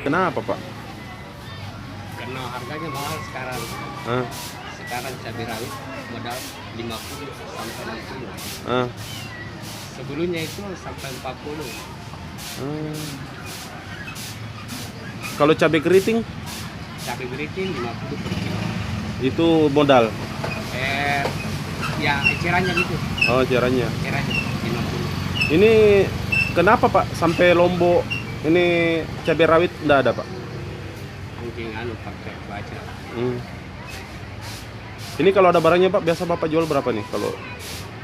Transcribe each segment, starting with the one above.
Kenapa, Pak? Karena harganya mahal sekarang. Sekarang cabai rawit modal 50 sampai 60. Sebelumnya itu sampai 40. Kalau cabai keriting? Cabai keriting 50 per kilo. Itu modal? Ya ecerannya gitu. Oh, ecerannya. Ecerannya 50. Ini kenapa, Pak, sampai Lombok ini cabai rawit enggak ada, Pak? Mungkin faktor cuaca. Ini kalau ada barangnya, Pak, biasa Bapak jual berapa nih kalau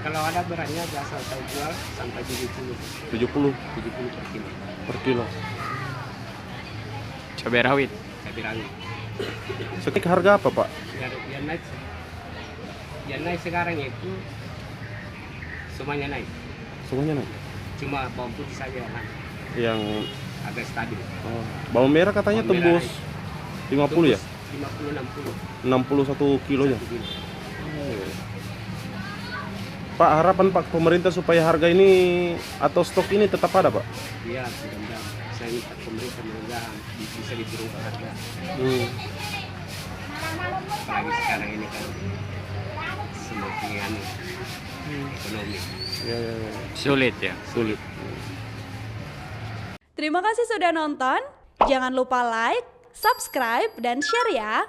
ada barangnya biasa saya jual sampai 70. 70 per kilo. Per kilo. Cabai rawit. Sekitar harga apa, Pak? Yang naik sekarang itu semuanya naik. Semuanya naik. Cuma bawang putih saja Yang agak stabil. Bawang merah katanya Bawang merah tembus 50 ya? 50 60. 61 kilonya. Pak, harapan Pak pemerintah supaya harga ini atau stok ini tetap ada, Pak? Iya, mudah-mudahan. Saya minta pemerintah mudah-mudahan bisa diturunkan harga. Apalagi sekarang ini kan semakin ekonomi. Sulit ya. Terima kasih sudah nonton. Jangan lupa like, subscribe, dan share ya.